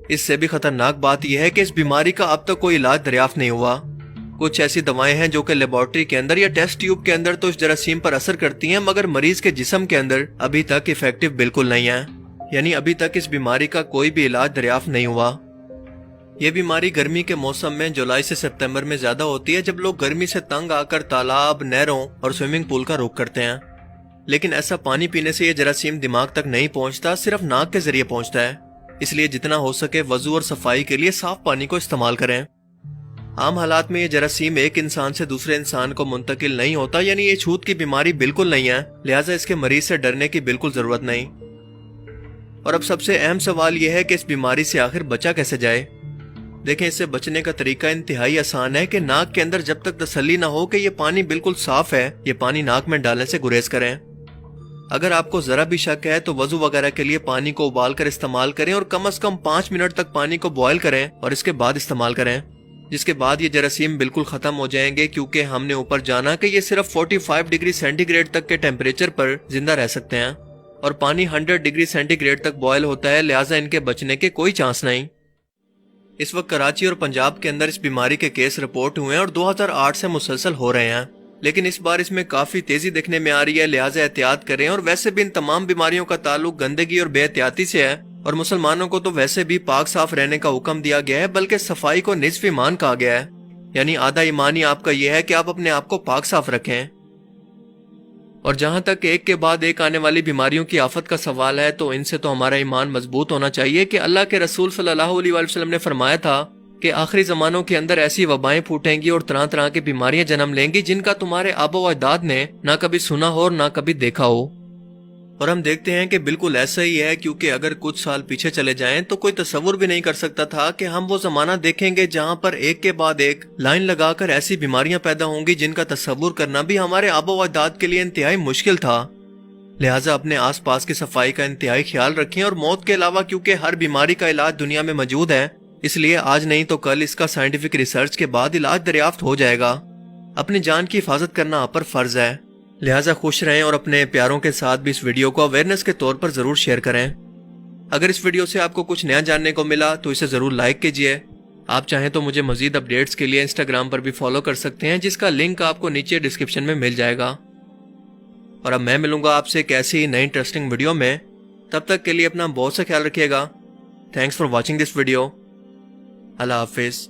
اس سے بھی خطرناک بات یہ ہے کہ اس بیماری کا اب تک کوئی علاج دریافت نہیں ہوا۔ کچھ ایسی دوائیں ہیں جو کہ لیبارٹری کے اندر یا ٹیسٹ ٹیوب کے اندر تو اس جراثیم پر اثر کرتی ہیں، مگر مریض کے جسم کے اندر ابھی تک افیکٹو بالکل نہیں ہے، یعنی ابھی تک اس بیماری کا کوئی بھی علاج دریافت نہیں ہوا۔ یہ بیماری گرمی کے موسم میں جولائی سے ستمبر میں زیادہ ہوتی ہے، جب لوگ گرمی سے تنگ آ کر تالاب، نہروں اور سوئمنگ پول کا رخ کرتے ہیں۔ لیکن ایسا پانی پینے سے یہ جراثیم دماغ تک نہیں پہنچتا، صرف ناک کے ذریعے پہنچتا ہے، اس لیے جتنا ہو سکے وضو اور صفائی کے لیے صاف پانی کو استعمال کریں۔ عام حالات میں یہ جراثیم ایک انسان سے دوسرے انسان کو منتقل نہیں ہوتا، یعنی یہ چھوت کی بیماری بالکل نہیں ہے، لہٰذا اس کے مریض سے ڈرنے کی بالکل ضرورت نہیں۔ اور اب سب سے اہم سوال یہ ہے کہ اس بیماری سے آخر بچا کیسے جائے؟ دیکھیں، اس سے بچنے کا طریقہ انتہائی آسان ہے کہ ناک کے اندر جب تک تسلی نہ ہو کہ یہ پانی بالکل صاف ہے، یہ پانی ناک میں ڈالنے سے گریز کریں۔ اگر آپ کو ذرا بھی شک ہے تو وضو وغیرہ کے لیے پانی کو ابال کر استعمال کریں اور کم از کم 5 منٹ تک پانی کو بوائل کریں اور اس کے بعد استعمال کریں، جس کے بعد یہ جراثیم بالکل ختم ہو جائیں گے، کیونکہ ہم نے اوپر جانا کہ یہ صرف 45 ڈگری سینٹی گریڈ تک کے ٹیمپریچر پر زندہ رہ سکتے ہیں اور پانی 100 ڈگری سینٹی گریڈ تک بوائل ہوتا ہے، لہٰذا ان کے بچنے کے کوئی چانس نہیں۔ اس وقت کراچی اور پنجاب کے اندر اس بیماری کے کیس رپورٹ ہوئے ہیں اور 2008 سے مسلسل ہو رہے ہیں، لیکن اس بار اس میں کافی تیزی دیکھنے میں آ رہی ہے، لہٰذا احتیاط کریں۔ اور ویسے بھی ان تمام بیماریوں کا تعلق گندگی اور بے احتیاطی سے ہے، اور مسلمانوں کو تو ویسے بھی پاک صاف رہنے کا حکم دیا گیا ہے، بلکہ صفائی کو نصف ایمان کہا گیا ہے، یعنی آدھا ایمان ہی آپ کا یہ ہے کہ آپ اپنے آپ کو پاک صاف رکھیں۔ اور جہاں تک ایک کے بعد ایک آنے والی بیماریوں کی آفت کا سوال ہے، تو ان سے تو ہمارا ایمان مضبوط ہونا چاہیے کہ اللہ کے رسول صلی اللہ علیہ وآلہ وسلم نے فرمایا تھا کہ آخری زمانوں کے اندر ایسی وبائیں پھوٹیں گی اور طرح طرح کی بیماریاں جنم لیں گی جن کا تمہارے آبا و اجداد نے نہ کبھی سنا ہو اور نہ کبھی دیکھا ہو۔ اور ہم دیکھتے ہیں کہ بالکل ایسا ہی ہے، کیونکہ اگر کچھ سال پیچھے چلے جائیں تو کوئی تصور بھی نہیں کر سکتا تھا کہ ہم وہ زمانہ دیکھیں گے جہاں پر ایک کے بعد ایک لائن لگا کر ایسی بیماریاں پیدا ہوں گی جن کا تصور کرنا بھی ہمارے آبا و اجداد کے لیے انتہائی مشکل تھا۔ لہٰذا اپنے آس پاس کی صفائی کا انتہائی خیال رکھیں، اور موت کے علاوہ کیونکہ ہر بیماری کا علاج دنیا میں موجود ہے، اس لیے آج نہیں تو کل اس کا سائنٹیفک ریسرچ کے بعد علاج دریافت ہو جائے گا۔ اپنی جان کی حفاظت کرنا آپ پر فرض ہے، لہٰذا خوش رہیں اور اپنے پیاروں کے ساتھ بھی اس ویڈیو کو اویئرنیس کے طور پر ضرور شیئر کریں۔ اگر اس ویڈیو سے آپ کو کچھ نیا جاننے کو ملا تو اسے ضرور لائک کیجئے۔ آپ چاہیں تو مجھے مزید اپڈیٹس کے لیے انسٹاگرام پر بھی فالو کر سکتے ہیں، جس کا لنک آپ کو نیچے ڈسکرپشن میں مل جائے گا۔ اور اب میں ملوں گا آپ سے ایک ایسی نئی انٹرسٹنگ ویڈیو میں، تب تک کے لیے اپنا بہت سا خیال رکھیے گا۔ Thanks for watching this video. Allah حافظ۔